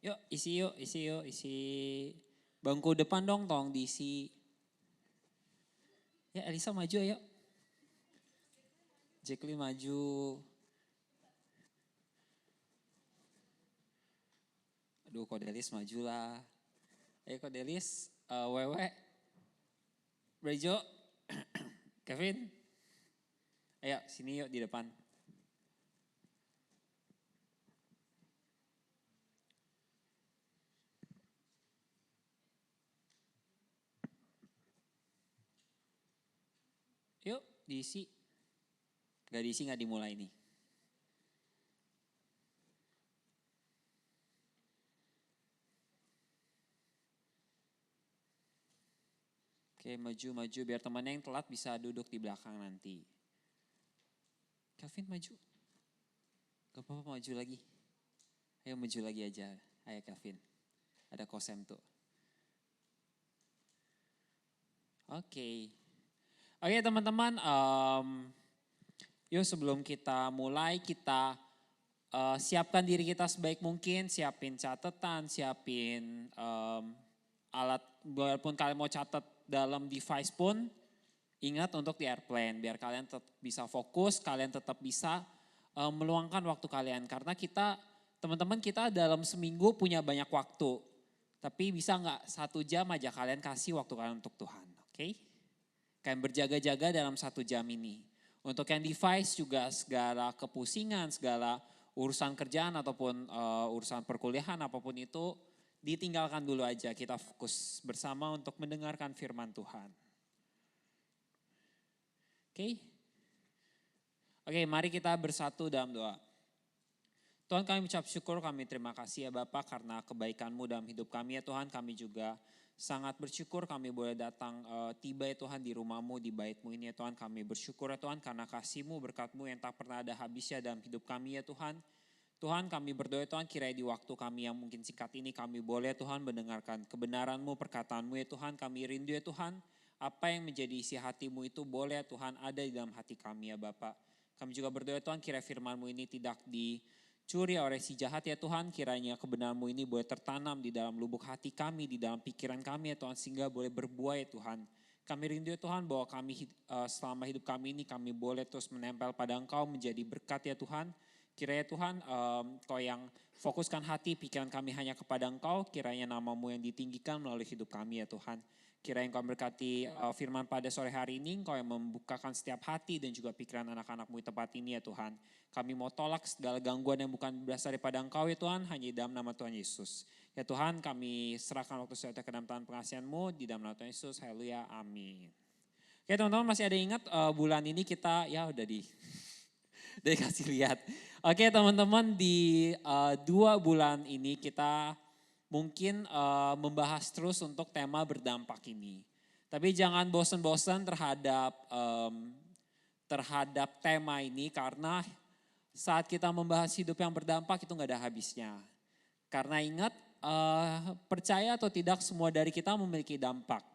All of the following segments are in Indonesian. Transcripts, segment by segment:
Yuk, isi yuk, isi bangku depan dong, tolong diisi. Ya, Elisa maju ayo. Jacqueline maju. Aduh, Kodelis maju lah. Ayo Kodelis, Wewe, Brejo, Kevin. Ayo, sini yuk di depan. Yuk, diisi. Gak diisi, gak dimulai nih. Oke, maju biar temannya yang telat bisa duduk di belakang nanti. Kevin maju. Gak apa-apa maju lagi. Ayo maju lagi aja. Ayo Kevin. Ada kosem tuh. Oke. Oke teman-teman. Yuk sebelum kita mulai kita siapkan diri kita sebaik mungkin. Siapin catatan, siapin alat. Walaupun kalian mau catat dalam device pun. Ingat untuk di airplane biar kalian tetap bisa fokus, kalian tetap bisa meluangkan waktu kalian. Karena kita, teman-teman kita dalam seminggu punya banyak waktu. Tapi bisa nggak 1 jam aja kalian kasih waktu kalian untuk Tuhan, oke? Kalian berjaga-jaga dalam 1 jam ini. Untuk yang device juga segala kepusingan, segala urusan kerjaan ataupun urusan perkuliahan apapun itu ditinggalkan dulu aja. Kita fokus bersama untuk mendengarkan firman Tuhan. Oke, mari kita bersatu dalam doa. Tuhan kami ucap syukur, kami terima kasih ya Bapak karena kebaikan-Mu dalam hidup kami ya Tuhan. Kami juga sangat bersyukur kami boleh datang tiba ya Tuhan di rumah-Mu, di bait-Mu ini ya Tuhan. Kami bersyukur ya Tuhan karena kasih-Mu, berkat-Mu yang tak pernah ada habisnya dalam hidup kami ya Tuhan. Tuhan kami berdoa Tuhan kiranya di waktu kami yang mungkin singkat ini kami boleh Tuhan mendengarkan kebenaran-Mu, perkataan-Mu ya Tuhan. Kami rindu ya Tuhan. Apa yang menjadi isi hati-Mu itu boleh Tuhan ada di dalam hati kami ya Bapak. Kami juga berdoa Tuhan kiranya firman-Mu ini tidak dicuri oleh si jahat ya Tuhan. Kiranya kebenaran-Mu ini boleh tertanam di dalam lubuk hati kami, di dalam pikiran kami ya Tuhan. Sehingga boleh berbuah ya Tuhan. Kami rindu ya Tuhan bahwa kami selama hidup kami ini kami boleh terus menempel pada Engkau menjadi berkat ya Tuhan. Kiranya Tuhan Kau yang fokuskan hati pikiran kami hanya kepada Engkau. Kiranya nama-Mu yang ditinggikan melalui hidup kami ya Tuhan. Kiranya Engkau berkati firman pada sore hari ini, Engkau yang membukakan setiap hati dan juga pikiran anak-anak-Mu di tempat ini ya Tuhan. Kami mau tolak segala gangguan yang bukan berasal daripada Engkau ya Tuhan, hanya di dalam nama Tuhan Yesus. Ya Tuhan kami serahkan waktu saya ke dalam tangan pengasihan-Mu, di dalam nama Tuhan Yesus, haleluya, amin. Oke teman-teman masih ada ingat bulan ini kita ya udah dikasih lihat. Oke teman-teman di 2 bulan ini kita mungkin membahas terus untuk tema berdampak ini. Tapi jangan bosan-bosan terhadap tema ini karena saat kita membahas hidup yang berdampak itu gak ada habisnya. Karena ingat percaya atau tidak semua dari kita memiliki dampak.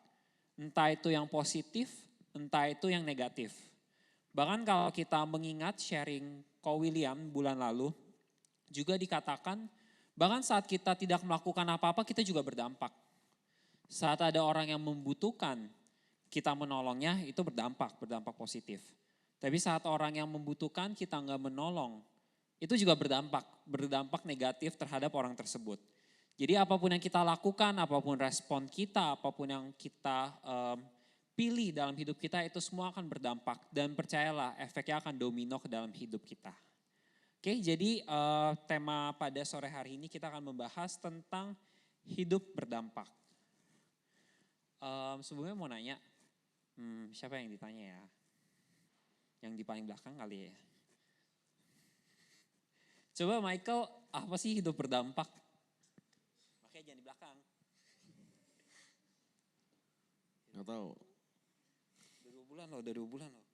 Entah itu yang positif, entah itu yang negatif. Bahkan kalau kita mengingat sharing Ko William bulan lalu juga dikatakan bahkan saat kita tidak melakukan apa-apa kita juga berdampak. Saat ada orang yang membutuhkan kita menolongnya itu berdampak positif. Tapi saat orang yang membutuhkan kita nggak menolong itu juga berdampak negatif terhadap orang tersebut. Jadi apapun yang kita lakukan, apapun respon kita, apapun yang kita pilih dalam hidup kita itu semua akan berdampak. Dan percayalah efeknya akan domino ke dalam hidup kita. Oke, jadi tema pada sore hari ini kita akan membahas tentang hidup berdampak. Sebelumnya mau nanya, siapa yang ditanya ya? Yang di paling belakang kali ya? Coba Michael, apa sih hidup berdampak? Makanya jangan di belakang. Gak tahu. Udah 2 bulan loh.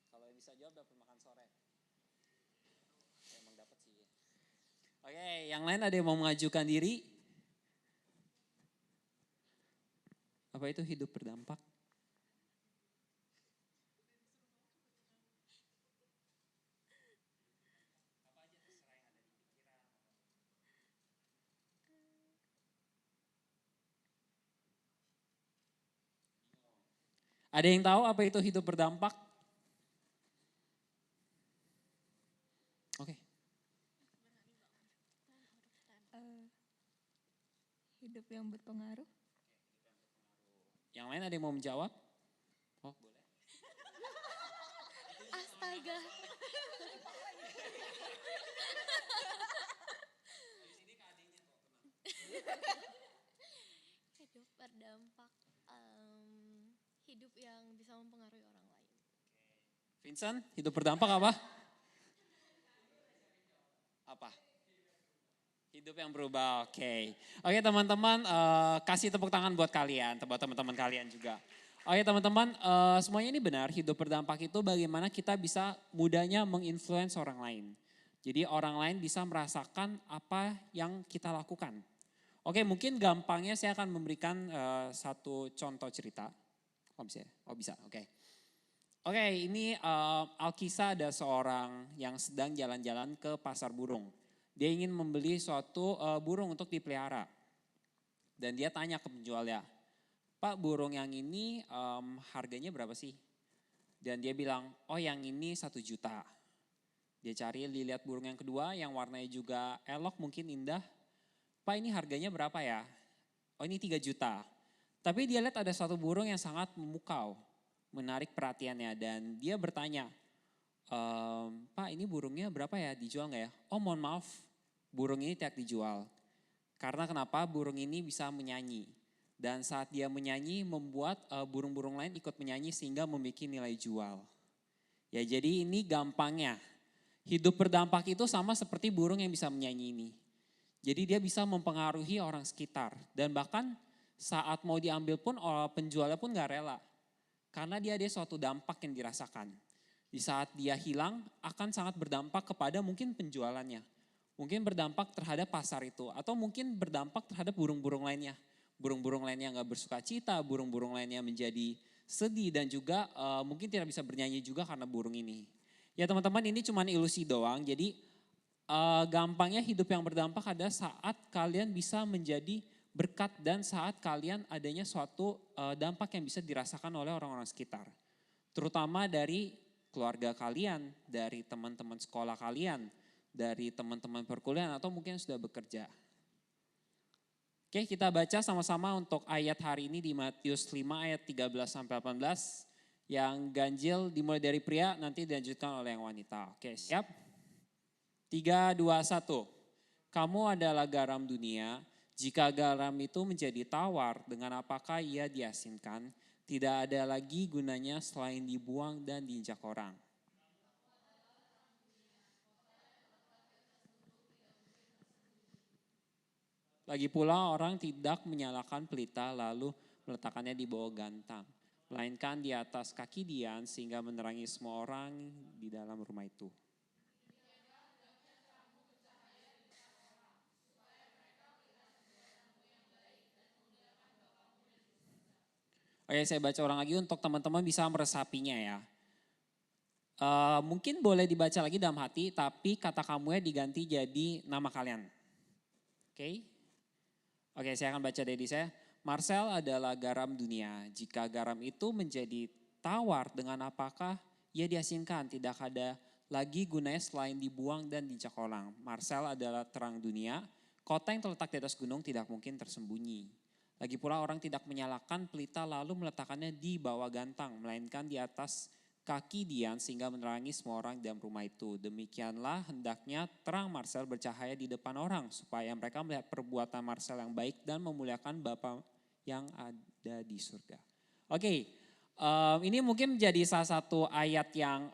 Kalau bisa jawab dapat makan sore. Emang dapat sih. Oke, yang lain ada yang mau mengajukan diri? Apa itu hidup berdampak? Ada yang tahu apa itu hidup berdampak? Oke. Hidup yang berpengaruh. Yang lain ada yang mau menjawab? Oh, boleh. Astaga. Hidup berdampak, hidup yang bisa mempengaruhi orang lain. Vincent, hidup berdampak apa? Apa? Hidup yang berubah, oke. Oke teman-teman, kasih tepuk tangan buat kalian, buat teman-teman kalian juga. Oke teman-teman, semuanya ini benar, hidup berdampak itu bagaimana kita bisa mudahnya menginfluence orang lain. Jadi orang lain bisa merasakan apa yang kita lakukan. Oke, mungkin gampangnya saya akan memberikan satu contoh cerita. Oh bisa, oke. Oke, ini Alkisah ada seorang yang sedang jalan-jalan ke pasar burung. Dia ingin membeli suatu burung untuk dipelihara. Dan dia tanya ke penjualnya, Pak burung yang ini harganya berapa sih? Dan dia bilang, oh yang ini 1 juta. Dia cari, dilihat burung yang kedua yang warnanya juga elok mungkin indah. Pak ini harganya berapa ya? Oh ini 3 juta. Tapi dia lihat ada suatu burung yang sangat memukau, menarik perhatiannya. Dan dia bertanya, Pak ini burungnya berapa ya, dijual nggak ya? Oh mohon maaf, burung ini tidak dijual. Karena kenapa? Burung ini bisa menyanyi. Dan saat dia menyanyi membuat burung-burung lain ikut menyanyi sehingga memiliki nilai jual. Ya jadi ini gampangnya. Hidup berdampak itu sama seperti burung yang bisa menyanyi ini. Jadi dia bisa mempengaruhi orang sekitar. Dan bahkan saat mau diambil pun penjualnya pun gak rela. Karena dia ada suatu dampak yang dirasakan. Di saat dia hilang akan sangat berdampak kepada mungkin penjualannya. Mungkin berdampak terhadap pasar itu. Atau mungkin berdampak terhadap burung-burung lainnya. Burung-burung lainnya gak bersuka cita, burung-burung lainnya menjadi sedih. Dan juga mungkin tidak bisa bernyanyi juga karena burung ini. Ya teman-teman ini cuma ilusi doang. Jadi gampangnya hidup yang berdampak ada saat kalian bisa menjadi berkat dan saat kalian adanya suatu dampak yang bisa dirasakan oleh orang-orang sekitar. Terutama dari keluarga kalian, dari teman-teman sekolah kalian, dari teman-teman perkuliahan atau mungkin sudah bekerja. Oke, kita baca sama-sama untuk ayat hari ini di Matius 5 ayat 13-18. Yang ganjil dimulai dari pria, nanti dilanjutkan oleh yang wanita. Oke, siap? 3, 2, 1. Kamu adalah garam dunia. Jika garam itu menjadi tawar, dengan apakah ia diasinkan? Tidak ada lagi gunanya selain dibuang dan diinjak orang. Lagi pula orang tidak menyalakan pelita lalu meletakkannya di bawah gantang. Melainkan di atas kaki dian sehingga menerangi semua orang di dalam rumah itu. Oke, saya baca ulang lagi untuk teman-teman bisa meresapinya ya. Mungkin boleh dibaca lagi dalam hati, tapi kata kamunya diganti jadi nama kalian. Oke, saya akan baca dari saya. Marcel adalah garam dunia. Jika garam itu menjadi tawar, dengan apakah ia diasinkan? Tidak ada lagi gunanya selain dibuang dan dicak orang. Marcel adalah terang dunia. Kota yang terletak di atas gunung tidak mungkin tersembunyi. Lagi pula orang tidak menyalakan pelita lalu meletakkannya di bawah gantang, melainkan di atas kaki dian sehingga menerangi semua orang dalam rumah itu. Demikianlah hendaknya terang Marcel bercahaya di depan orang supaya mereka melihat perbuatan Marcel yang baik dan memuliakan Bapa yang ada di surga. Oke, ini mungkin menjadi salah satu ayat yang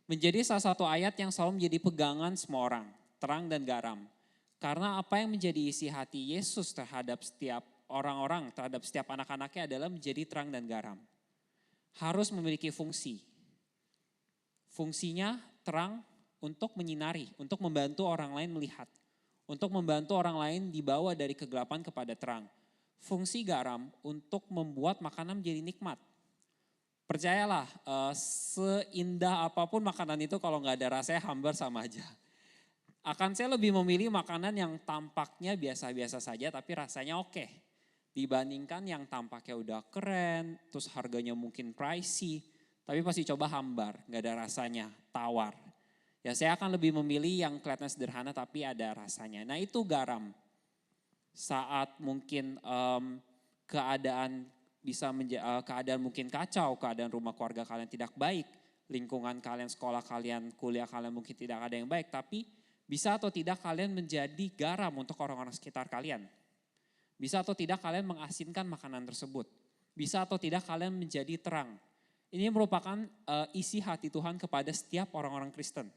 menjadi salah satu ayat yang selalu menjadi pegangan semua orang, terang dan garam. Karena apa yang menjadi isi hati Yesus terhadap setiap orang-orang, terhadap setiap anak-anaknya adalah menjadi terang dan garam. Harus memiliki fungsi. Fungsinya terang untuk menyinari, untuk membantu orang lain melihat. Untuk membantu orang lain dibawa dari kegelapan kepada terang. Fungsi garam untuk membuat makanan menjadi nikmat. Percayalah, seindah apapun makanan itu kalau nggak ada rasanya hambar sama aja. Akan saya lebih memilih makanan yang tampaknya biasa-biasa saja tapi rasanya oke. Dibandingkan yang tampaknya udah keren, terus harganya mungkin pricey, tapi pasti coba hambar, gak ada rasanya, tawar. Ya saya akan lebih memilih yang kelihatan sederhana tapi ada rasanya. Nah itu garam. Saat mungkin keadaan keadaan mungkin kacau, keadaan rumah keluarga kalian tidak baik, lingkungan kalian, sekolah kalian, kuliah kalian mungkin tidak ada yang baik, tapi bisa atau tidak kalian menjadi garam untuk orang-orang sekitar kalian. Bisa atau tidak kalian mengasinkan makanan tersebut. Bisa atau tidak kalian menjadi terang. Ini merupakan isi hati Tuhan kepada setiap orang-orang Kristen.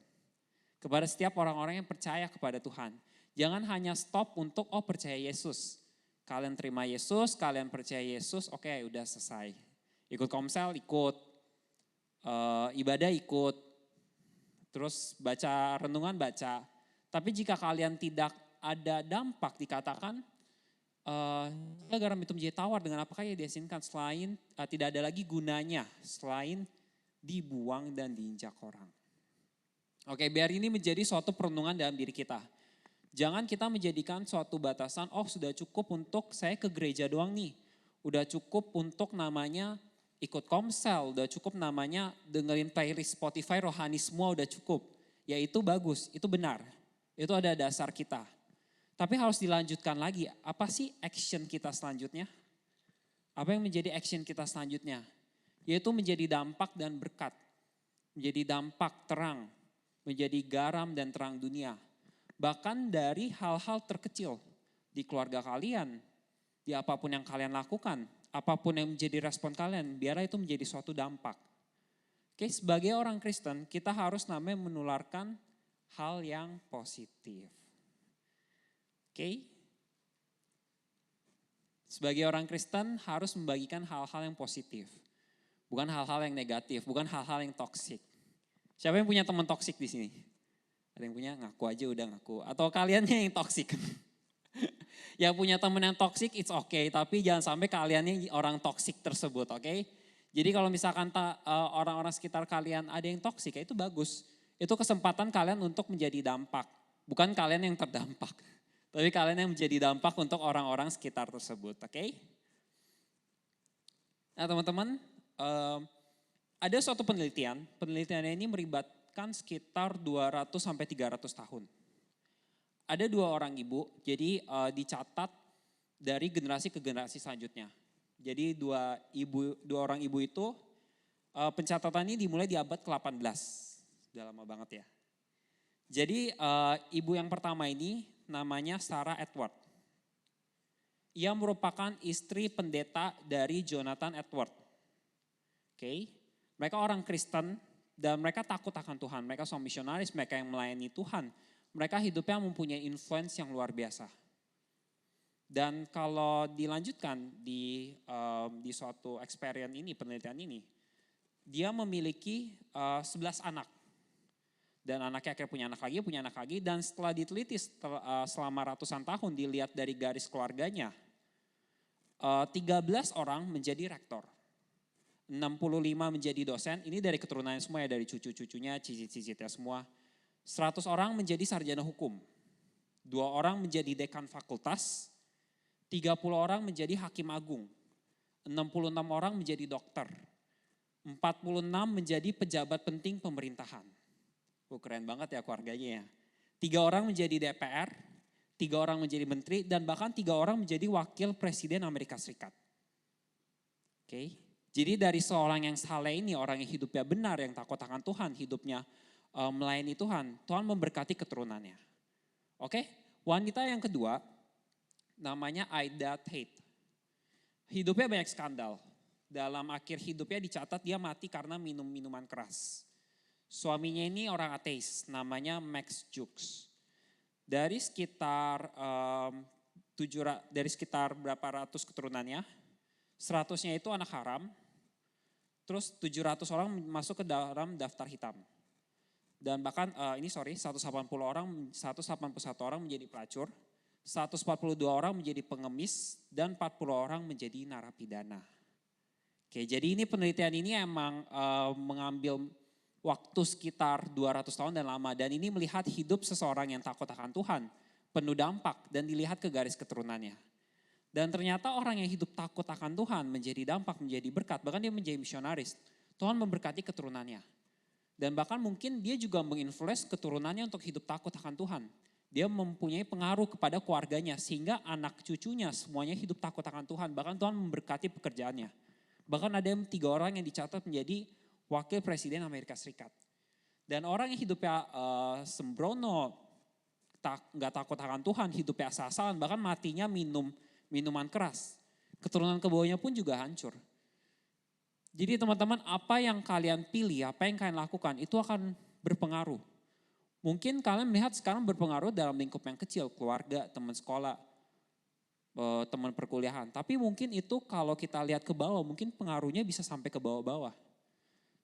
Kepada setiap orang-orang yang percaya kepada Tuhan. Jangan hanya stop untuk percaya Yesus. Kalian terima Yesus, kalian percaya Yesus, oke, udah selesai. Ikut komsel, ikut. Ibadah ikut. Terus baca renungan, baca. Tapi jika kalian tidak ada dampak, dikatakan garam itu menjadi tawar, dengan apakah ia diasinkan selain tidak ada lagi gunanya selain dibuang dan diinjak orang. Oke, biar ini menjadi suatu perenungan dalam diri kita. Jangan kita menjadikan suatu batasan, sudah cukup untuk saya ke gereja doang nih. Udah cukup untuk namanya ikut komsel, udah cukup namanya dengerin playlist Spotify rohani semua udah cukup. Ya itu bagus, itu benar. Itu ada dasar kita. Tapi harus dilanjutkan lagi, apa sih action kita selanjutnya? Apa yang menjadi action kita selanjutnya? Yaitu menjadi dampak dan berkat. Menjadi dampak terang, menjadi garam dan terang dunia. Bahkan dari hal-hal terkecil di keluarga kalian, di apapun yang kalian lakukan, apapun yang menjadi respon kalian, biarlah itu menjadi suatu dampak. Oke, sebagai orang Kristen, kita harus namanya menularkan hal yang positif. Oke. Sebagai orang Kristen harus membagikan hal-hal yang positif. Bukan hal-hal yang negatif, bukan hal-hal yang toksik. Siapa yang punya teman toksik di sini? Ada yang punya? Ngaku aja udah ngaku. Atau kaliannya yang toksik? Yang punya teman yang toksik it's okay, tapi jangan sampai kaliannya orang toksik tersebut, oke? Jadi kalau misalkan orang-orang sekitar kalian ada yang toksik, ya itu bagus. Itu kesempatan kalian untuk menjadi dampak. Bukan kalian yang terdampak. Tapi kalian yang menjadi dampak untuk orang-orang sekitar tersebut, oke? Nah teman-teman, ada suatu penelitian ini melibatkan sekitar 200 sampai 300 tahun. Ada 2 orang ibu, jadi dicatat dari generasi ke generasi selanjutnya. Jadi 2 orang ibu itu pencatatan ini dimulai di abad ke-18, sudah lama banget ya. Jadi ibu yang pertama ini namanya Sarah Edward. Ia merupakan istri pendeta dari Jonathan Edward. Oke, mereka orang Kristen dan mereka takut akan Tuhan. Mereka seorang misionaris, mereka yang melayani Tuhan. Mereka hidupnya mempunyai influence yang luar biasa. Dan kalau dilanjutkan di suatu experience ini, penelitian ini, dia memiliki 11 anak. Dan anaknya akhirnya punya anak lagi, dan setelah diteliti selama ratusan tahun, dilihat dari garis keluarganya, 13 orang menjadi rektor, 65 menjadi dosen, ini dari keturunannya semua ya, dari cucu-cucunya, cicit-cicitnya semua, 100 orang menjadi sarjana hukum, 2 orang menjadi dekan fakultas, 30 orang menjadi hakim agung, 66 orang menjadi dokter, 46 menjadi pejabat penting pemerintahan. Keren banget ya keluarganya ya. 3 orang menjadi DPR, 3 orang menjadi menteri, dan bahkan 3 orang menjadi wakil presiden Amerika Serikat. Oke, jadi dari seorang yang saleh ini, orang yang hidupnya benar, yang takut akan Tuhan, hidupnya melayani Tuhan, Tuhan memberkati keturunannya. Oke, wanita yang kedua namanya Ida Tate. Hidupnya banyak skandal. Dalam akhir hidupnya dicatat dia mati karena minum minuman keras. Suaminya ini orang ateis, namanya Max Jukes. Dari sekitar berapa ratus keturunannya, 100-nya itu anak haram, terus 700 orang masuk ke dalam daftar hitam. Dan bahkan 181 orang menjadi pelacur, 142 orang menjadi pengemis, dan 40 orang menjadi narapidana. Oke, jadi ini penelitian ini emang mengambil waktu sekitar 200 tahun dan lama. Dan ini melihat hidup seseorang yang takut akan Tuhan, penuh dampak, dan dilihat ke garis keturunannya. Dan ternyata orang yang hidup takut akan Tuhan menjadi dampak, menjadi berkat, bahkan dia menjadi misionaris. Tuhan memberkati keturunannya. Dan bahkan mungkin dia juga menginfluence keturunannya untuk hidup takut akan Tuhan. Dia mempunyai pengaruh kepada keluarganya sehingga anak cucunya semuanya hidup takut akan Tuhan. Bahkan Tuhan memberkati pekerjaannya. Bahkan ada 3 orang yang dicatat menjadi wakil presiden Amerika Serikat. Dan orang yang hidupnya sembrono, nggak takut akan Tuhan, hidupnya asal-asalan, bahkan matinya minum minuman keras. Keturunan ke bawahnya pun juga hancur. Jadi teman-teman, apa yang kalian pilih, apa yang kalian lakukan itu akan berpengaruh. Mungkin kalian melihat sekarang berpengaruh dalam lingkup yang kecil, keluarga, teman sekolah, teman perkuliahan. Tapi mungkin itu kalau kita lihat ke bawah, mungkin pengaruhnya bisa sampai ke bawah-bawah.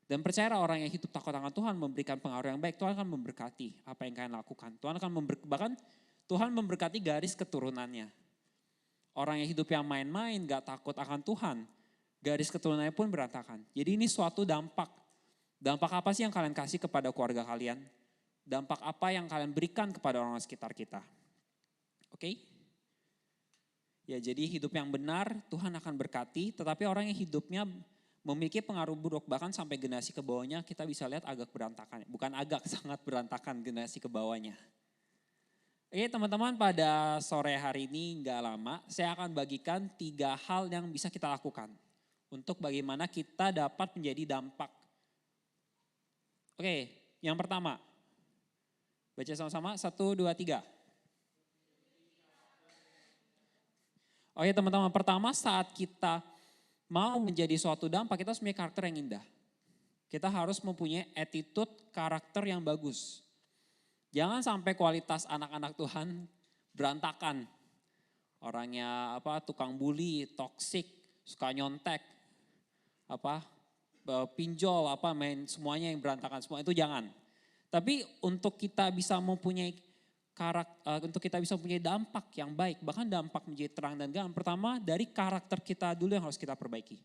Dan percayalah orang yang hidup takut akan Tuhan memberikan pengaruh yang baik, Tuhan akan memberkati apa yang kalian lakukan. Tuhan akan bahkan Tuhan memberkati garis keturunannya. Orang yang hidup yang main-main, gak takut akan Tuhan, garis keturunannya pun berantakan. Jadi ini suatu dampak. Dampak apa sih yang kalian kasih kepada keluarga kalian? Dampak apa yang kalian berikan kepada orang sekitar kita? Oke? Ya jadi hidup yang benar Tuhan akan berkati, tetapi orang yang hidupnya memiliki pengaruh buruk, bahkan sampai generasi ke bawahnya kita bisa lihat agak berantakan. Bukan agak, sangat berantakan generasi ke bawahnya. Oke teman-teman, pada sore hari ini nggak lama saya akan bagikan 3 hal yang bisa kita lakukan untuk bagaimana kita dapat menjadi dampak. Oke, yang pertama, baca sama-sama 1, 2, 3. Oke teman-teman, pertama saat kita mau menjadi suatu dampak, kita harus punya karakter yang indah. Kita harus mempunyai attitude karakter yang bagus. Jangan sampai kualitas anak-anak Tuhan berantakan. Orangnya tukang bully, toksik, suka nyontek, pinjol, main semuanya yang berantakan, semua itu jangan. Tapi untuk kita bisa mempunyai untuk kita bisa mempunyai dampak yang baik, bahkan dampak menjadi terang dan gamblang, pertama dari karakter kita dulu yang harus kita perbaiki.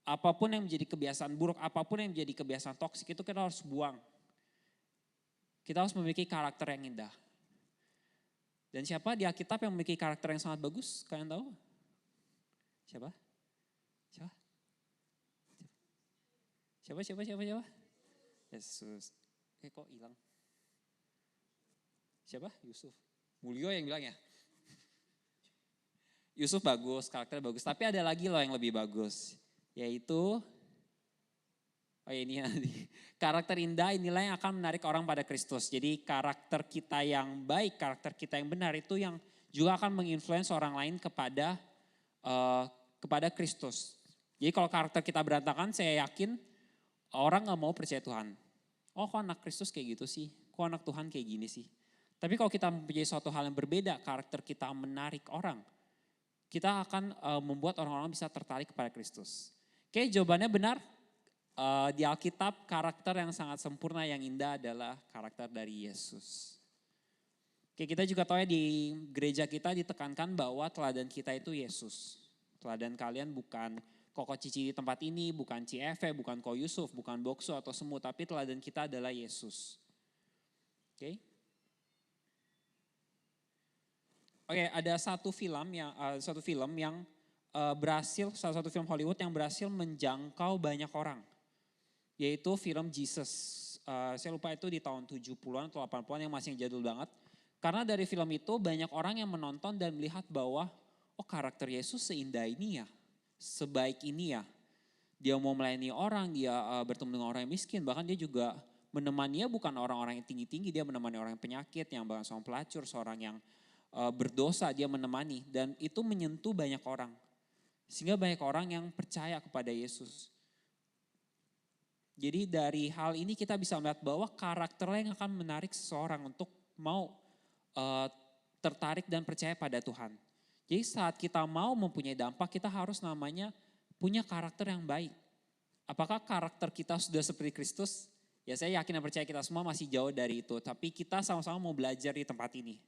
Apapun yang menjadi kebiasaan buruk, apapun yang menjadi kebiasaan toksik itu kita harus buang. Kita harus memiliki karakter yang indah. Dan siapa di Alkitab yang memiliki karakter yang sangat bagus? Kalian tahu? Siapa? Siapa? Yesus. Kok hilang? Siapa? Yusuf. Mulyo yang bilang ya? Yusuf bagus, karakter bagus. Tapi ada lagi loh yang lebih bagus. Yaitu, ini karakter indah inilah yang akan menarik orang pada Kristus. Jadi karakter kita yang baik, karakter kita yang benar itu yang juga akan menginfluence orang lain kepada Kristus. Jadi kalau karakter kita berantakan, saya yakin orang gak mau percaya Tuhan. Oh kok anak Kristus kayak gitu sih? Kok anak Tuhan kayak gini sih? Tapi kalau kita mempunyai suatu hal yang berbeda, karakter kita menarik orang, kita akan membuat orang-orang bisa tertarik kepada Kristus. Oke, jawabannya benar. Di Alkitab karakter yang sangat sempurna yang indah adalah karakter dari Yesus. Oke, kita juga tahu ya di gereja kita ditekankan bahwa teladan kita itu Yesus. Teladan kalian bukan Koko Cici di tempat ini, bukan Cieve, bukan Ko Yusuf, bukan Bokso atau Semut, tapi teladan kita adalah Yesus. Oke. Oke, ada satu film yang berhasil, salah satu film Hollywood yang berhasil menjangkau banyak orang. Yaitu film Jesus. Saya lupa itu di tahun 70-an atau 80-an yang masih jadul banget. Karena dari film itu banyak orang yang menonton dan melihat bahwa karakter Yesus seindah ini ya, sebaik ini ya. Dia mau melayani orang, dia bertemu dengan orang yang miskin, bahkan dia juga menemani bukan orang-orang yang tinggi-tinggi, dia menemani orang yang penyakit, yang bahkan seorang pelacur, seorang yang berdosa, dia menemani. Dan itu menyentuh banyak orang. Sehingga banyak orang yang percaya kepada Yesus. Jadi dari hal ini kita bisa melihat bahwa karakterlah yang akan menarik seseorang untuk mau tertarik dan percaya pada Tuhan. Jadi saat kita mau mempunyai dampak, kita harus namanya punya karakter yang baik. Apakah karakter kita sudah seperti Kristus? Ya saya yakin dan percaya kita semua masih jauh dari itu. Tapi kita sama-sama mau belajar di tempat ini.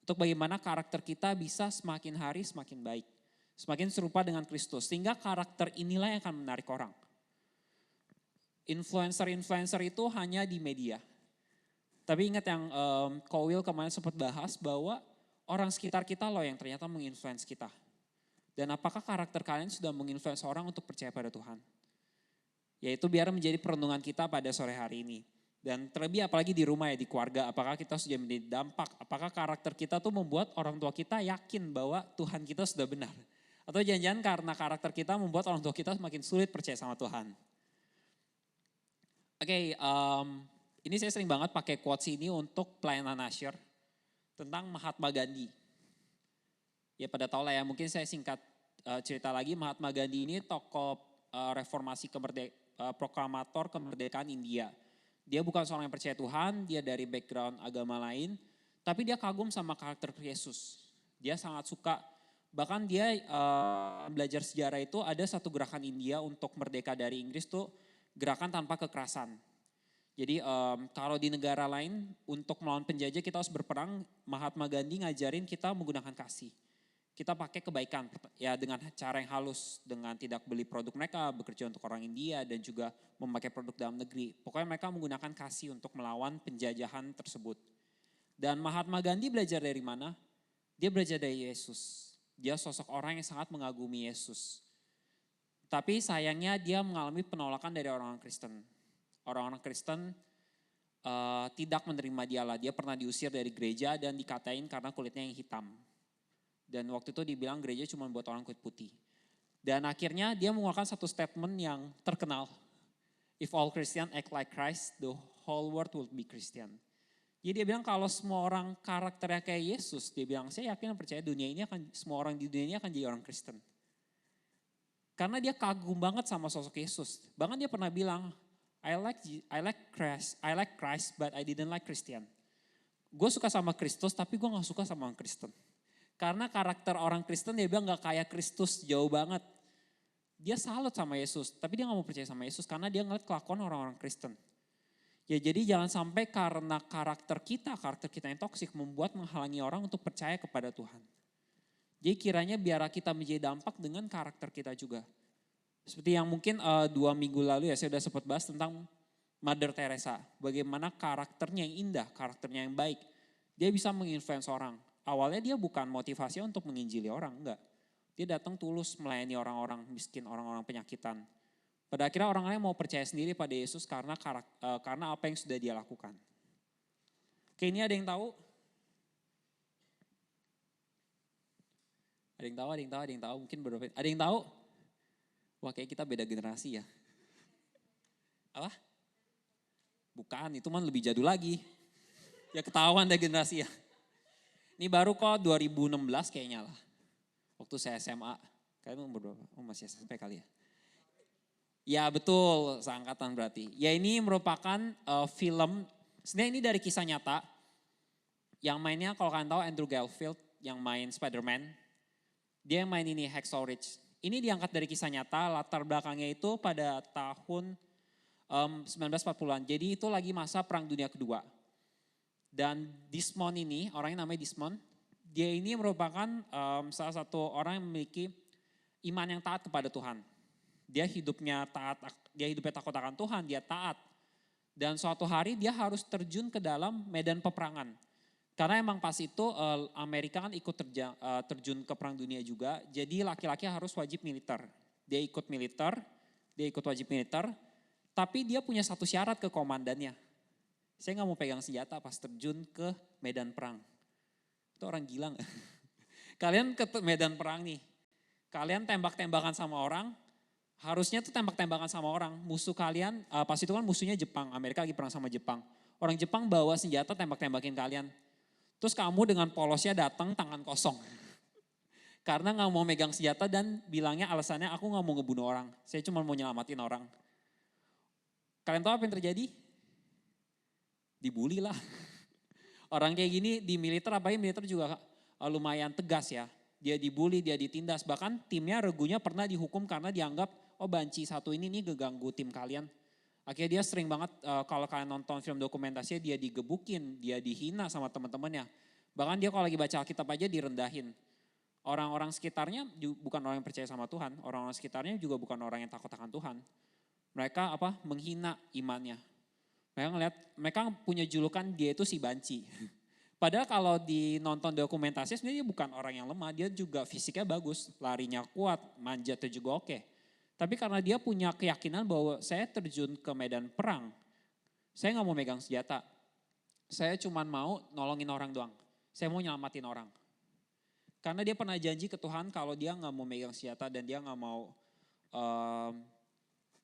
Untuk bagaimana karakter kita bisa semakin hari semakin baik. Semakin serupa dengan Kristus. Sehingga karakter inilah yang akan menarik orang. Influencer itu hanya di media. Tapi ingat yang Kowil kemarin sempat bahas bahwa orang sekitar kita loh yang ternyata menginfluence kita. Dan apakah karakter kalian sudah menginfluence orang untuk percaya pada Tuhan? Yaitu biar menjadi perenungan kita pada sore hari ini. Dan terlebih apalagi di rumah ya, di keluarga, apakah kita sudah menjadi dampak, apakah karakter kita tuh membuat orang tua kita yakin bahwa Tuhan kita sudah benar. Atau jangan-jangan karena karakter kita membuat orang tua kita semakin sulit percaya sama Tuhan. Oke, ini saya sering banget pakai quotes ini untuk pelayanan nasyir tentang Mahatma Gandhi. Ya pada tahu lah ya, mungkin saya singkat cerita lagi. Mahatma Gandhi ini tokoh reformasi proklamator kemerdekaan India. Dia bukan seorang yang percaya Tuhan, dia dari background agama lain, tapi dia kagum sama karakter Yesus. Dia sangat suka, bahkan dia belajar sejarah itu ada satu gerakan India untuk merdeka dari Inggris tuh gerakan tanpa kekerasan. Jadi kalau di negara lain untuk melawan penjajah kita harus berperang, Mahatma Gandhi ngajarin kita menggunakan kasih. Kita pakai kebaikan ya dengan cara yang halus, dengan tidak beli produk mereka, bekerja untuk orang India dan juga memakai produk dalam negeri. Pokoknya mereka menggunakan kasih untuk melawan penjajahan tersebut. Dan Mahatma Gandhi belajar dari mana? Dia belajar dari Yesus. Dia sosok orang yang sangat mengagumi Yesus. Tapi sayangnya dia mengalami penolakan dari orang-orang Kristen. Orang-orang Kristen tidak menerima dia lah. Dia pernah diusir dari gereja dan dikatain karena kulitnya yang hitam. Dan waktu itu dibilang gereja cuma buat orang kulit putih. Dan akhirnya dia mengeluarkan satu statement yang terkenal. If all Christian act like Christ, the whole world will be Christian. Jadi dia bilang kalau semua orang karakternya kayak Yesus, dia bilang saya yakin dan percaya semua orang di dunia ini akan jadi orang Kristen. Karena dia kagum banget sama sosok Yesus. Bahkan dia pernah bilang, I like Christ, but I didn't like Christian. Gue suka sama Kristus, tapi gue gak suka sama orang Kristen. Karena karakter orang Kristen dia bilang gak kayak Kristus, jauh banget. Dia salut sama Yesus, tapi dia gak mau percaya sama Yesus karena dia ngeliat kelakuan orang-orang Kristen. Ya jadi jangan sampai karena karakter kita yang toksik membuat menghalangi orang untuk percaya kepada Tuhan. Jadi kiranya biar kita menjadi dampak dengan karakter kita juga. Seperti yang mungkin 2 minggu lalu ya saya sudah sempat bahas tentang Mother Teresa. Bagaimana karakternya yang indah, karakternya yang baik. Dia bisa menginfluence orang. Awalnya dia bukan motivasi untuk menginjili orang, enggak. Dia datang tulus melayani orang-orang miskin, orang-orang penyakitan. Pada akhirnya orang-orang mau percaya sendiri pada Yesus karena apa yang sudah dia lakukan. Oke, ini ada yang tahu? Ada yang tahu, mungkin beberapa. Ada yang tahu? Wah, kayak kita beda generasi ya. Apa? Bukan, itu mah lebih jadul lagi. Ya ketahuan deh generasi ya. Ini baru kok 2016 kayaknya lah. Waktu saya SMA. Kayaknya umur berapa? Oh masih SMP kali ya. Ya betul, seangkatan berarti. Ya ini merupakan film, sebenarnya ini dari kisah nyata. Yang mainnya kalau kalian tahu Andrew Garfield yang main Spider-Man. Dia yang main ini Hacksaw Ridge. Ini diangkat dari kisah nyata, latar belakangnya itu pada tahun 1940-an. Jadi itu lagi masa Perang Dunia Kedua. Dan Desmond ini, orangnya namanya Desmond, dia ini merupakan salah satu orang yang memiliki iman yang taat kepada Tuhan. Dia hidupnya takut akan Tuhan, dia taat. Dan suatu hari dia harus terjun ke dalam medan peperangan. Karena emang pas itu Amerika kan ikut terjun ke Perang Dunia juga, jadi laki-laki harus wajib militer. Dia ikut wajib militer, tapi dia punya satu syarat ke komandannya. Saya gak mau pegang senjata pas terjun ke medan perang. Itu orang gila gak? Kalian ke medan perang nih, kalian tembak-tembakan sama orang, harusnya tuh tembak-tembakan sama orang. Musuh kalian, pas itu kan musuhnya Jepang, Amerika lagi perang sama Jepang. Orang Jepang bawa senjata tembak-tembakin kalian. Terus kamu dengan polosnya datang tangan kosong. Karena gak mau megang senjata dan bilangnya alasannya aku gak mau ngebunuh orang. Saya cuma mau nyelamatin orang. Kalian tahu apa yang terjadi? Dibully lah. Orang kayak gini di militer, apalagi militer juga lumayan tegas ya. Dia dibully, dia ditindas. Bahkan timnya regunya pernah dihukum karena dianggap, oh banci satu ini nih ngeganggu tim kalian. Akhirnya dia sering banget kalau kalian nonton film dokumentasinya dia digebukin, dia dihina sama teman-temannya. Bahkan dia kalau lagi baca Alkitab aja direndahin. Orang-orang sekitarnya bukan orang yang percaya sama Tuhan, orang-orang sekitarnya juga bukan orang yang takut akan Tuhan. Mereka menghina imannya. Mereka punya julukan dia itu si banci. Padahal kalau di nonton dokumentasi sebenarnya dia bukan orang yang lemah, dia juga fisiknya bagus, larinya kuat, manjatnya juga oke. Tapi karena dia punya keyakinan bahwa saya terjun ke medan perang, saya nggak mau megang senjata. Saya cuma mau nolongin orang doang. Saya mau nyelamatin orang. Karena dia pernah janji ke Tuhan kalau dia nggak mau megang senjata dan dia nggak mau.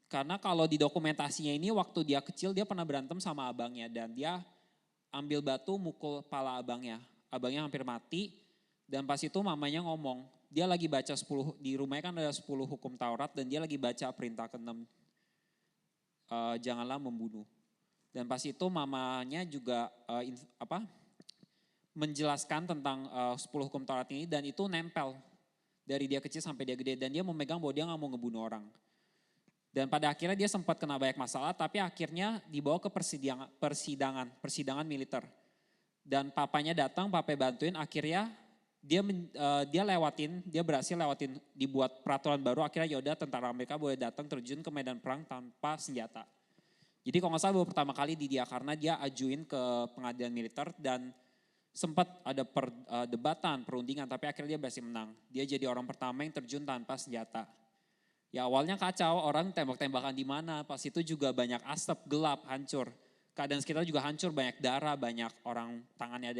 Karena kalau di dokumentasinya ini waktu dia kecil dia pernah berantem sama abangnya dan dia ambil batu mukul kepala abangnya. Abangnya hampir mati dan pas itu mamanya ngomong, dia lagi baca 10, di rumahnya kan ada 10 hukum Taurat dan dia lagi baca perintah ke-6, janganlah membunuh. Dan pas itu mamanya juga menjelaskan tentang 10 hukum Taurat ini dan itu nempel dari dia kecil sampai dia gede dan dia memegang bahwa dia gak mau ngebunuh orang. Dan pada akhirnya dia sempat kena banyak masalah tapi akhirnya dibawa ke persidangan militer. Dan papanya datang, papanya bantuin, akhirnya dia berhasil lewatin, dibuat peraturan baru, akhirnya yaudah tentara Amerika boleh datang terjun ke medan perang tanpa senjata. Jadi kalau nggak salah baru pertama kali di dia karena dia ajuin ke pengadilan militer dan sempat ada perdebatan, perundingan, tapi akhirnya dia berhasil menang. Dia jadi orang pertama yang terjun tanpa senjata. Ya awalnya kacau, orang tembak-tembakan di mana, pas itu juga banyak asap, gelap, hancur. Keadaan sekitar juga hancur, banyak darah, banyak orang tangannya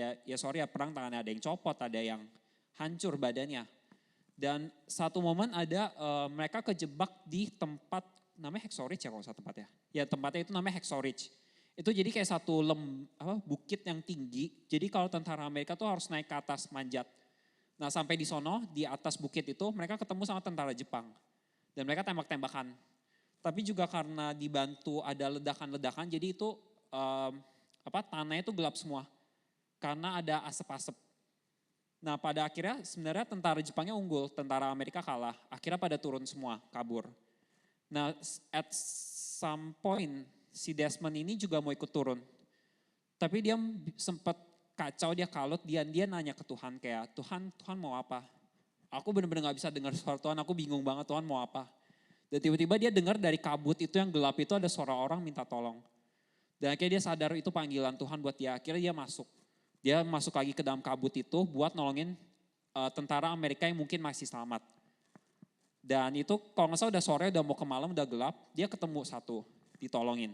perang tangannya ada yang copot, ada yang hancur badannya. Dan satu momen ada mereka kejebak di tempat, namanya Hacksaw Ridge ya kalau satu tempatnya. Ya tempatnya itu namanya Hacksaw Ridge. Itu jadi kayak satu bukit yang tinggi, jadi kalau tentara Amerika tuh harus naik ke atas manjat. Nah sampai di sono, di atas bukit itu mereka ketemu sama tentara Jepang. Dan mereka tembak-tembakan. Tapi juga karena dibantu ada ledakan-ledakan, jadi itu tanahnya itu gelap semua karena ada asap-asap. Nah pada akhirnya sebenarnya tentara Jepangnya unggul, tentara Amerika kalah. Akhirnya pada turun semua, kabur. Nah at some point si Desmond ini juga mau ikut turun. Tapi dia sempat kacau, dia kalut, dia nanya ke Tuhan kayak, Tuhan mau apa? Aku benar-benar gak bisa dengar suara Tuhan, aku bingung banget Tuhan mau apa. Dan tiba-tiba dia dengar dari kabut itu yang gelap itu ada suara orang minta tolong. Dan akhirnya dia sadar itu panggilan Tuhan buat dia. Akhirnya dia masuk. Dia masuk lagi ke dalam kabut itu buat nolongin tentara Amerika yang mungkin masih selamat. Dan itu kalau nggak salah udah sore, udah mau ke malam, udah gelap. Dia ketemu satu, ditolongin.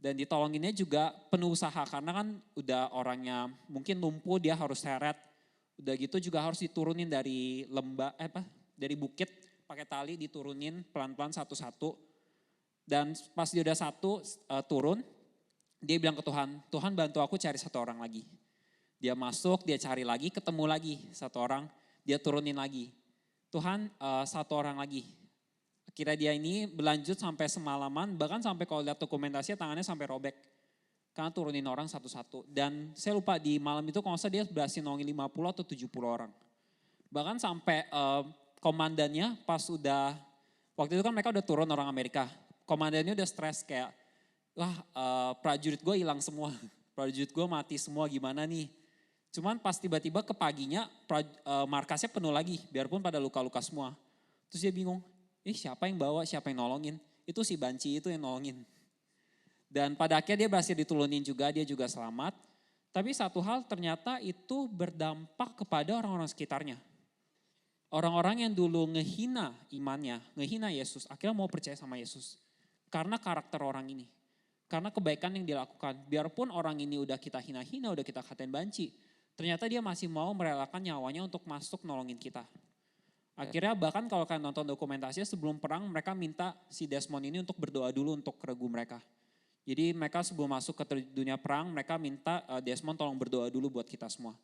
Dan ditolonginnya juga penuh usaha karena kan udah orangnya mungkin lumpuh, dia harus seret. Udah gitu juga harus diturunin dari dari bukit pakai tali diturunin pelan-pelan satu-satu. Dan pas dia udah turun, dia bilang ke Tuhan, Tuhan bantu aku cari satu orang lagi. Dia masuk, dia cari lagi, ketemu lagi satu orang, dia turunin lagi. Tuhan satu orang lagi. Akhirnya dia ini berlanjut sampai semalaman, bahkan sampai kalau lihat dokumentasinya tangannya sampai robek. Karena turunin orang satu-satu. Dan saya lupa di malam itu kalau dia berhasil nolongin 50 atau 70 orang. Bahkan sampai komandannya pas waktu itu kan mereka udah turun orang Amerika. Komandannya udah stres kayak, prajurit gue hilang semua, prajurit gue mati semua gimana nih. Cuman pas tiba-tiba ke paginya markasnya penuh lagi, biarpun pada luka-luka semua. Terus dia bingung, siapa yang bawa, siapa yang nolongin? Itu si banci itu yang nolongin. Dan pada akhirnya dia berhasil diturunin juga, dia juga selamat. Tapi satu hal ternyata itu berdampak kepada orang-orang sekitarnya. Orang-orang yang dulu ngehina imannya, ngehina Yesus, akhirnya mau percaya sama Yesus. Karena karakter orang ini. Karena kebaikan yang dilakukan. Biarpun orang ini udah kita hina-hina, udah kita katain banci. Ternyata dia masih mau merelakan nyawanya untuk masuk nolongin kita. Akhirnya bahkan kalau kalian nonton dokumentasinya sebelum perang mereka minta si Desmond ini untuk berdoa dulu untuk regu mereka. Jadi mereka sebelum masuk ke dunia perang mereka minta Desmond tolong berdoa dulu buat kita semua.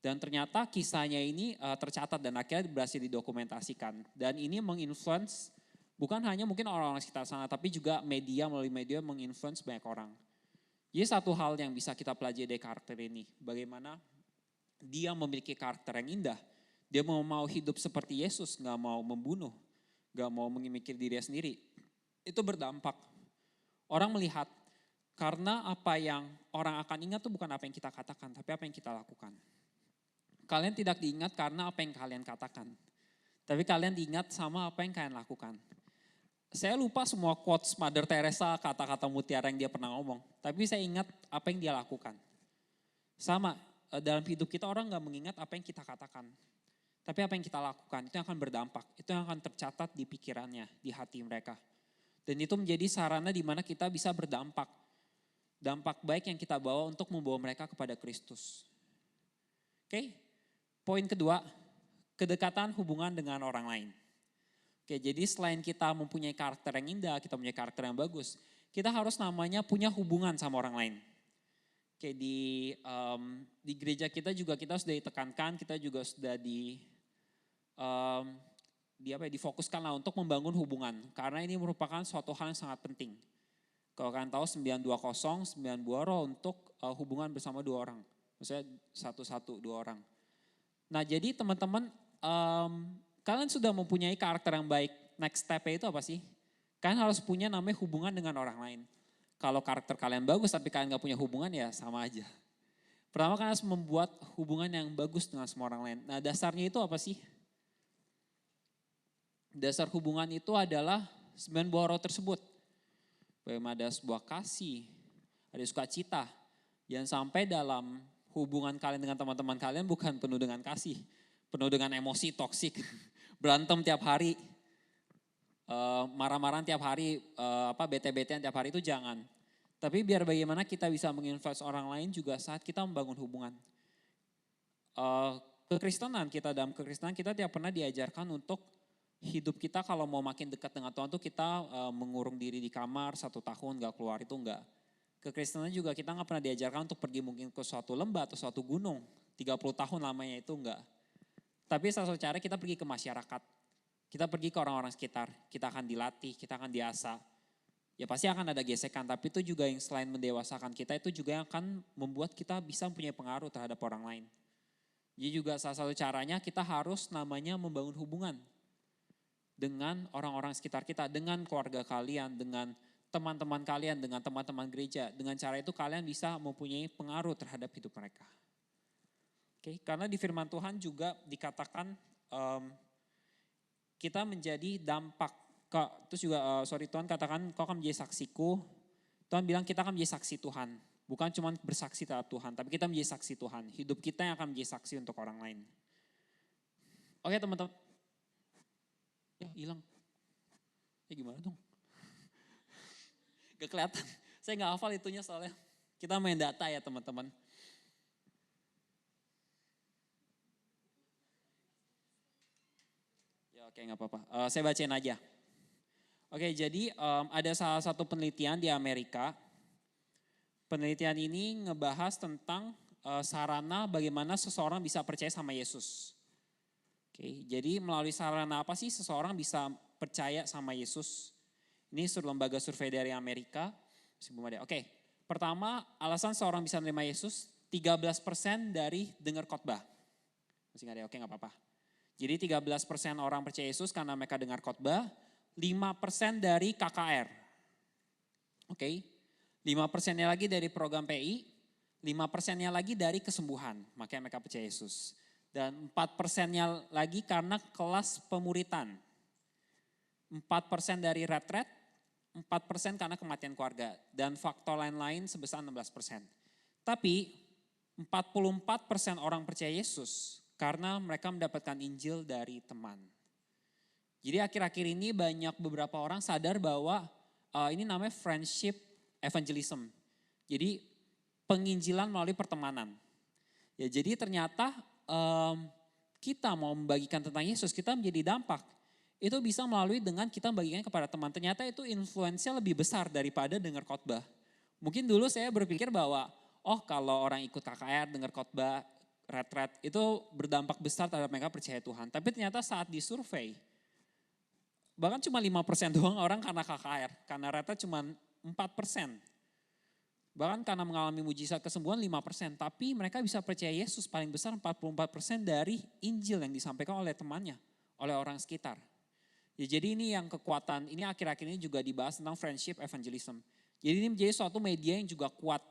Dan ternyata kisahnya ini tercatat dan akhirnya berhasil didokumentasikan. Dan ini menginfluence bukan hanya mungkin orang-orang sekitar sana tapi juga melalui media menginfluence banyak orang. Jadi satu hal yang bisa kita pelajari dari karakter ini, bagaimana dia memiliki karakter yang indah. Dia mau hidup seperti Yesus, gak mau membunuh, gak mau memikir diri sendiri. Itu berdampak. Orang melihat, karena apa yang orang akan ingat itu bukan apa yang kita katakan, tapi apa yang kita lakukan. Kalian tidak diingat karena apa yang kalian katakan, tapi kalian diingat sama apa yang kalian lakukan. Saya lupa semua quotes Mother Teresa, kata-kata mutiara yang dia pernah ngomong. Tapi saya ingat apa yang dia lakukan. Sama, dalam hidup kita orang gak mengingat apa yang kita katakan. Tapi apa yang kita lakukan itu yang akan berdampak, itu yang akan tercatat di pikirannya, di hati mereka. Dan itu menjadi sarana di mana kita bisa berdampak. Dampak baik yang kita bawa untuk membawa mereka kepada Kristus. Oke, poin kedua, kedekatan hubungan dengan orang lain. Oke, jadi selain kita mempunyai karakter yang indah, kita mempunyai karakter yang bagus, kita harus namanya punya hubungan sama orang lain. Oke, di gereja kita juga kita sudah ditekankan, kita juga sudah difokuskan lah untuk membangun hubungan. Karena ini merupakan suatu hal yang sangat penting. Kalau kalian tahu 920, 9 buah roh untuk hubungan bersama 2 orang. Maksudnya satu-satu 2 orang. Nah jadi teman-teman, kalian sudah mempunyai karakter yang baik. Next step-nya itu apa sih? Kalian harus punya namanya hubungan dengan orang lain. Kalau karakter kalian bagus tapi kalian gak punya hubungan ya sama aja. Pertama kalian harus membuat hubungan yang bagus dengan semua orang lain. Nah dasarnya itu apa sih? Dasar hubungan itu adalah 9 buah roh tersebut. Bagaimana ada sebuah kasih, ada sukacita. Jangan sampai dalam hubungan kalian dengan teman-teman kalian bukan penuh dengan kasih. Penuh dengan emosi toksik, berantem tiap hari, marah-marahan tiap hari, bete-betean tiap hari itu jangan. Tapi biar bagaimana kita bisa menginfluence orang lain juga saat kita membangun hubungan. Dalam kekristenan kita tidak pernah diajarkan untuk hidup kita kalau mau makin dekat dengan Tuhan tuh kita mengurung diri di kamar 1 tahun gak keluar, itu enggak. Kekristenan juga kita gak pernah diajarkan untuk pergi mungkin ke suatu lembah atau suatu gunung, 30 tahun lamanya itu enggak. Tapi salah satu cara kita pergi ke masyarakat, kita pergi ke orang-orang sekitar, kita akan dilatih, kita akan diasah. Ya pasti akan ada gesekan, tapi itu juga yang selain mendewasakan kita itu juga yang akan membuat kita bisa mempunyai pengaruh terhadap orang lain. Jadi juga salah satu caranya kita harus namanya membangun hubungan dengan orang-orang sekitar kita, dengan keluarga kalian, dengan teman-teman kalian, dengan teman-teman gereja. Dengan cara itu kalian bisa mempunyai pengaruh terhadap hidup mereka. Oke, karena di firman Tuhan juga dikatakan kita menjadi dampak. Terus juga Tuhan katakan kau akan menjadi saksiku. Tuhan bilang kita akan menjadi saksi Tuhan. Bukan cuma bersaksi terhadap Tuhan, tapi kita menjadi saksi Tuhan. Hidup kita yang akan menjadi saksi untuk orang lain. Oke teman-teman. Ya hilang. Ya gimana dong? Gak kelihatan. Saya gak hafal itunya soalnya. Kita main data ya teman-teman. Ya oke gak apa-apa. Saya bacain aja. Oke jadi ada salah satu penelitian di Amerika. Penelitian ini ngebahas tentang sarana bagaimana seseorang bisa percaya sama Yesus. Oke, jadi melalui sarana apa sih seseorang bisa percaya sama Yesus? Ini lembaga survei dari Amerika. Oke, pertama alasan seorang bisa menerima Yesus 13% dari dengar khotbah. Masih nggak ada? Oke nggak apa-apa. Jadi 13% orang percaya Yesus karena mereka dengar khotbah, 5% dari KKR. Oke, 5%-nya lagi dari program PI, 5%-nya lagi dari kesembuhan, makanya mereka percaya Yesus. Dan 4%-nya lagi karena kelas pemuritan. 4% dari retret, 4% karena kematian keluarga. Dan faktor lain-lain sebesar 16%. Tapi 44% orang percaya Yesus karena mereka mendapatkan Injil dari teman. Jadi akhir-akhir ini banyak beberapa orang sadar bahwa ini namanya friendship evangelism. Jadi penginjilan melalui pertemanan. Ya jadi ternyata kita mau membagikan tentang Yesus, kita menjadi dampak. Itu bisa melalui dengan kita membagikan kepada teman. Ternyata itu influence-nya lebih besar daripada dengar khotbah. Mungkin dulu saya berpikir bahwa, kalau orang ikut KKR, dengar khotbah, retret, itu berdampak besar terhadap mereka percaya Tuhan. Tapi ternyata saat disurvei, bahkan cuma 5% doang orang karena KKR, karena retret cuma 4%. Bahkan karena mengalami mujizat kesembuhan 5%, tapi mereka bisa percaya Yesus paling besar 44% dari Injil yang disampaikan oleh temannya, oleh orang sekitar. Ya, jadi ini yang kekuatan, ini akhir-akhir ini juga dibahas tentang friendship evangelism. Jadi ini menjadi suatu media yang juga kuat.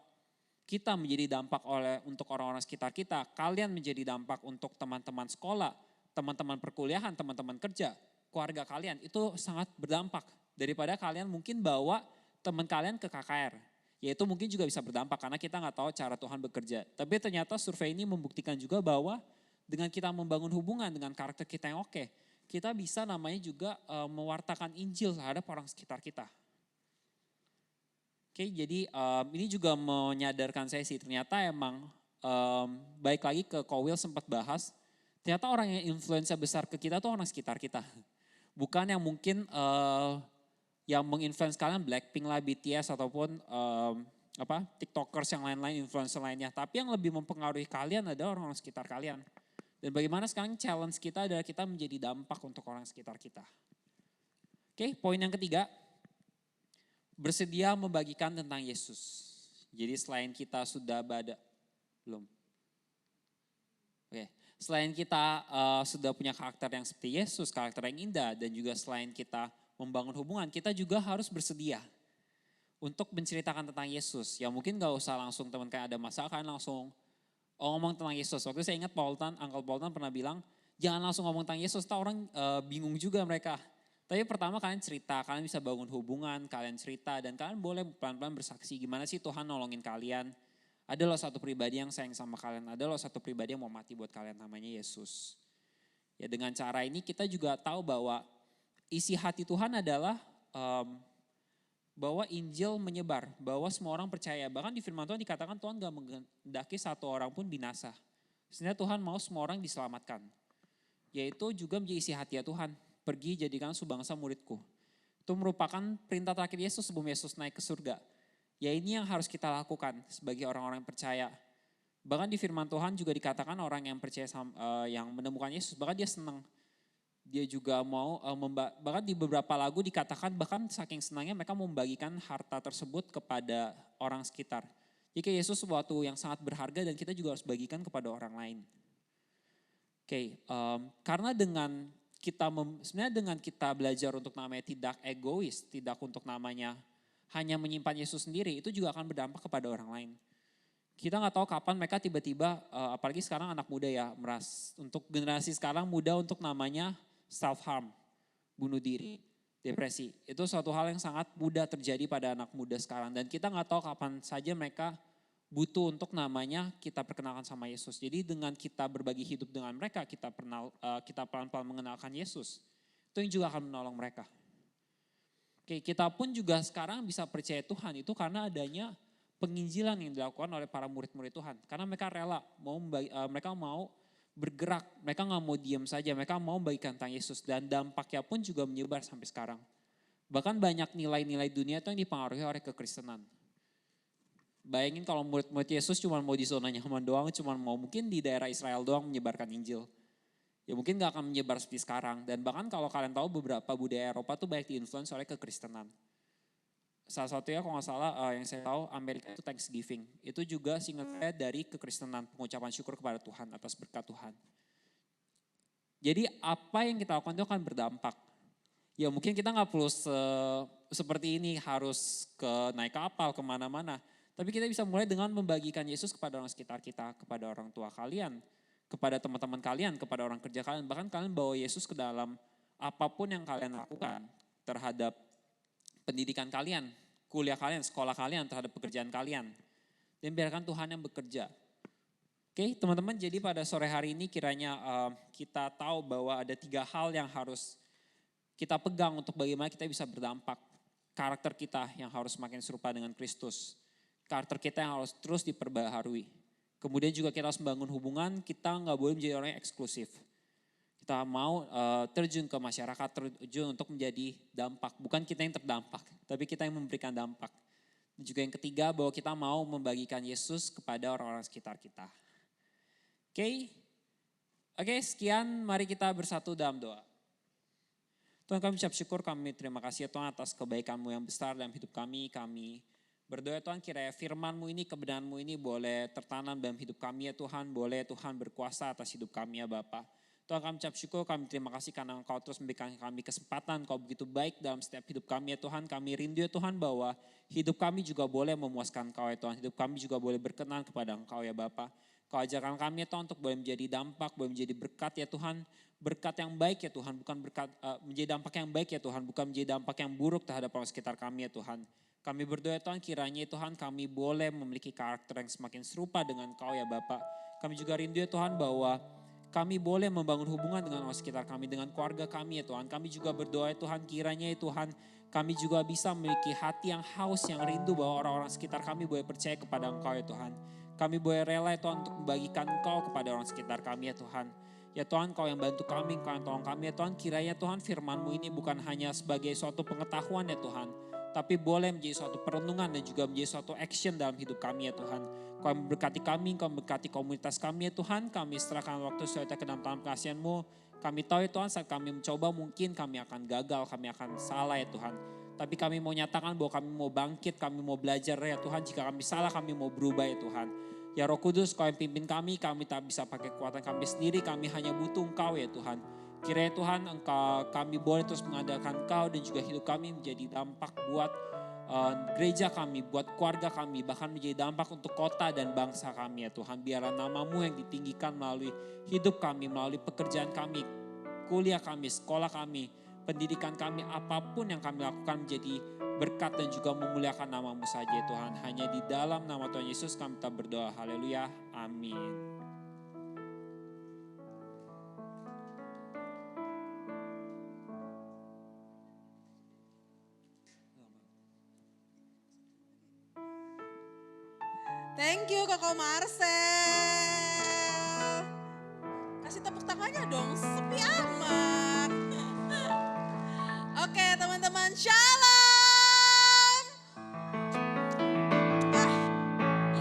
Kita menjadi dampak untuk orang-orang sekitar kita, kalian menjadi dampak untuk teman-teman sekolah, teman-teman perkuliahan, teman-teman kerja, keluarga kalian, itu sangat berdampak. Daripada kalian mungkin bawa teman kalian ke KKR. ya itu mungkin juga bisa berdampak karena kita nggak tahu cara Tuhan bekerja. Tapi ternyata survei ini membuktikan juga bahwa dengan kita membangun hubungan dengan karakter kita yang oke, kita bisa namanya juga mewartakan Injil terhadap orang sekitar kita. Oke, jadi ini juga menyadarkan saya sih, ternyata emang baik lagi ke Kowil sempat bahas, ternyata orang yang influensa besar ke kita tuh orang sekitar kita. Bukan yang mungkin yang menginfluence kalian Blackpink lah, BTS ataupun TikTokers yang lain-lain, influencer lainnya. Tapi yang lebih mempengaruhi kalian adalah orang-orang sekitar kalian. Dan bagaimana sekarang challenge kita adalah kita menjadi dampak untuk orang sekitar kita. Oke, poin yang ketiga. Bersedia membagikan tentang Yesus. Jadi selain kita sudah belum. Oke, selain kita sudah punya karakter yang seperti Yesus, karakter yang indah, dan juga selain kita membangun hubungan, kita juga harus bersedia untuk menceritakan tentang Yesus. Ya mungkin gak usah langsung teman kayak ada masalah, kalian langsung ngomong tentang Yesus. Waktu saya ingat Uncle Paultan pernah bilang, jangan langsung ngomong tentang Yesus, orang bingung juga mereka. Tapi pertama kalian cerita, kalian bisa bangun hubungan, kalian cerita, dan kalian boleh pelan-pelan bersaksi gimana sih Tuhan nolongin kalian. Ada loh satu pribadi yang sayang sama kalian, ada loh satu pribadi yang mau mati buat kalian, namanya Yesus. Ya dengan cara ini kita juga tahu bahwa isi hati Tuhan adalah bahwa Injil menyebar, bahwa semua orang percaya. Bahkan di firman Tuhan dikatakan Tuhan gak menghendaki satu orang pun binasa. Sebenarnya Tuhan mau semua orang diselamatkan. Yaitu juga menjadi isi hati ya Tuhan. Pergi jadikan subangsa muridku. Itu merupakan perintah terakhir Yesus sebelum Yesus naik ke surga. Ya ini yang harus kita lakukan sebagai orang-orang yang percaya. Bahkan di firman Tuhan juga dikatakan orang yang percaya yang menemukan Yesus, bahkan dia senang. Dia juga mau, bahkan di beberapa lagu dikatakan bahkan saking senangnya mereka mau membagikan harta tersebut kepada orang sekitar. Jadi Yesus sesuatu yang sangat berharga dan kita juga harus bagikan kepada orang lain. Oke, karena sebenarnya dengan kita belajar untuk namanya tidak egois, tidak untuk namanya hanya menyimpan Yesus sendiri, itu juga akan berdampak kepada orang lain. Kita nggak tahu kapan mereka tiba-tiba, apalagi sekarang anak muda ya, untuk generasi sekarang muda untuk namanya self-harm, bunuh diri, depresi. Itu suatu hal yang sangat mudah terjadi pada anak muda sekarang. Dan kita nggak tahu kapan saja mereka butuh untuk namanya kita perkenalkan sama Yesus. Jadi dengan kita berbagi hidup dengan mereka, kita pelan-pelan mengenalkan Yesus. Itu yang juga akan menolong mereka. Oke, kita pun juga sekarang bisa percaya Tuhan itu karena adanya penginjilan yang dilakukan oleh para murid-murid Tuhan. Karena mereka rela, mereka mau bergerak, mereka nggak mau diam saja, mereka mau membagikan tentang Yesus. Dan dampaknya pun juga menyebar sampai sekarang. Bahkan banyak nilai-nilai dunia itu yang dipengaruhi oleh kekristenan. Bayangin kalau murid-murid Yesus cuma mau di zona nyaman doang, cuma mau mungkin di daerah Israel doang menyebarkan Injil. Ya mungkin gak akan menyebar seperti sekarang. Dan bahkan kalau kalian tahu beberapa budaya Eropa tuh banyak diinfluence oleh kekristenan. Salah satunya kalau gak salah yang saya tahu Amerika itu Thanksgiving. Itu juga seingat saya dari kekristenan, pengucapan syukur kepada Tuhan atas berkat Tuhan. Jadi apa yang kita lakukan itu akan berdampak. Ya mungkin kita gak perlu seperti ini harus naik kapal kemana-mana. Tapi kita bisa mulai dengan membagikan Yesus kepada orang sekitar kita, kepada orang tua kalian, kepada teman-teman kalian, kepada orang kerja kalian. Bahkan kalian bawa Yesus ke dalam apapun yang kalian lakukan terhadap pendidikan kalian, kuliah kalian, sekolah kalian, terhadap pekerjaan kalian. Dan biarkan Tuhan yang bekerja. Oke teman-teman, jadi pada sore hari ini kiranya kita tahu bahwa ada 3 hal yang harus kita pegang untuk bagaimana kita bisa berdampak. Karakter kita yang harus semakin serupa dengan Kristus. Karakter kita yang harus terus diperbaharui. Kemudian juga kita harus membangun hubungan, kita nggak boleh menjadi orang yang eksklusif. Kita mau terjun ke masyarakat, terjun untuk menjadi dampak. Bukan kita yang terdampak, tapi kita yang memberikan dampak. Dan juga yang ketiga bahwa kita mau membagikan Yesus kepada orang-orang sekitar kita. Oke, sekian mari kita bersatu dalam doa. Tuhan kami ucap syukur, kami terima kasih ya Tuhan atas kebaikan-Mu yang besar dalam hidup kami. Kami berdoa Tuhan kiranya firman-Mu ini, kebenaran-Mu ini boleh tertanam dalam hidup kami ya Tuhan. Boleh Tuhan berkuasa atas hidup kami ya Bapa. Tuhan kami ucap syukur, kami terima kasih karena Engkau terus memberikan kami kesempatan, Engkau begitu baik dalam setiap hidup kami ya Tuhan. Kami rindu ya Tuhan bahwa hidup kami juga boleh memuaskan Engkau ya Tuhan. Hidup kami juga boleh berkenan kepada Engkau ya Bapa. Kau ajarkan kami ya Tuhan untuk boleh menjadi dampak, boleh menjadi berkat ya Tuhan. Berkat yang baik ya Tuhan, bukan berkat menjadi dampak yang baik ya Tuhan, bukan menjadi dampak yang buruk terhadap orang sekitar kami ya Tuhan. Kami berdoa Tuhan kiranya Tuhan kami boleh memiliki karakter yang semakin serupa dengan Kau ya Bapak. Kami juga rindu ya Tuhan bahwa kami boleh membangun hubungan dengan orang sekitar kami, dengan keluarga kami ya Tuhan. Kami juga berdoa ya Tuhan kiranya ya Tuhan kami juga bisa memiliki hati yang haus, yang rindu bahwa orang-orang sekitar kami boleh percaya kepada Engkau ya Tuhan. Kami boleh rela ya Tuhan untuk membagikan Engkau kepada orang sekitar kami ya Tuhan. Ya Tuhan Kau yang bantu kami, Kau yang tolong kami ya Tuhan. Kiranya Tuhan firman-Mu ini bukan hanya sebagai suatu pengetahuan ya Tuhan. Tapi boleh menjadi suatu perenungan dan juga menjadi suatu action dalam hidup kami ya Tuhan. Kau memberkati kami, Kau memberkati komunitas kami ya Tuhan. Kami serahkan waktu sesuai ke dalam tangan kasihan-Mu. Kami tahu ya Tuhan saat kami mencoba mungkin kami akan gagal, kami akan salah ya Tuhan. Tapi kami mau nyatakan bahwa kami mau bangkit, kami mau belajar ya Tuhan. Jika kami salah kami mau berubah ya Tuhan. Ya Roh Kudus Kau yang pimpin kami tak bisa pakai kekuatan kami sendiri. Kami hanya butuh Engkau ya Tuhan. Kiranya Tuhan kami boleh terus mengandalkan Engkau dan juga hidup kami menjadi dampak buat gereja kami, buat keluarga kami, bahkan menjadi dampak untuk kota dan bangsa kami ya Tuhan. Biarlah nama-Mu yang ditinggikan melalui hidup kami, melalui pekerjaan kami, kuliah kami, sekolah kami, pendidikan kami, apapun yang kami lakukan menjadi berkat dan juga memuliakan nama-Mu saja ya Tuhan. Hanya di dalam nama Tuhan Yesus kami tetap berdoa. Haleluya. Amin. Thank you Koko Marcel. Kasih tepuk tangannya dong, sepi amat. Oke teman-teman, shalom.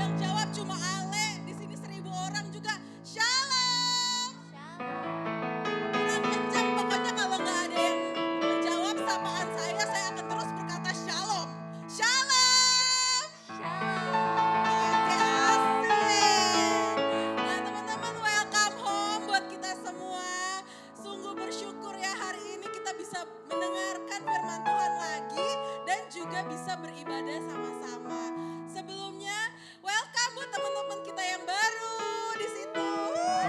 Yang jawab cuma Ale, di sini 1000 orang juga shalom. Kurang kencang, pokoknya kalau nggak ada yang menjawab sapaan saya akan terus berkata shalom. Shalom. Bisa beribadah sama-sama. Sebelumnya, welcome buat teman-teman kita yang baru di situ.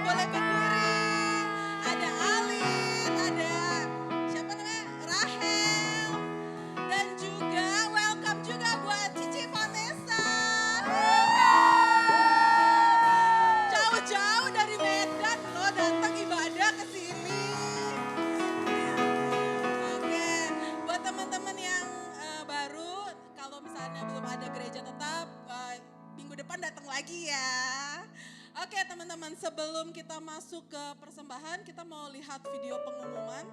Boleh berdiri. Ada Alin, ada siapa namanya? Rahel. Dan juga welcome juga buat Cici Vanessa. Jauh-jauh dari Medan loh datang ibadah ke sini. Oke, buat teman-teman yang baru, kalau misalnya belum ada gereja tetap, minggu depan datang lagi ya. Oke teman-teman, sebelum kita masuk ke persembahan, kita mau lihat video pengumuman.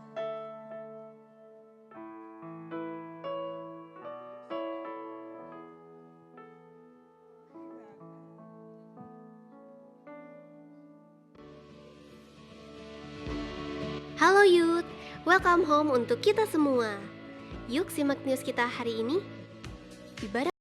Halo Youth, welcome home untuk kita semua. Yuk simak news kita hari ini. Ibadah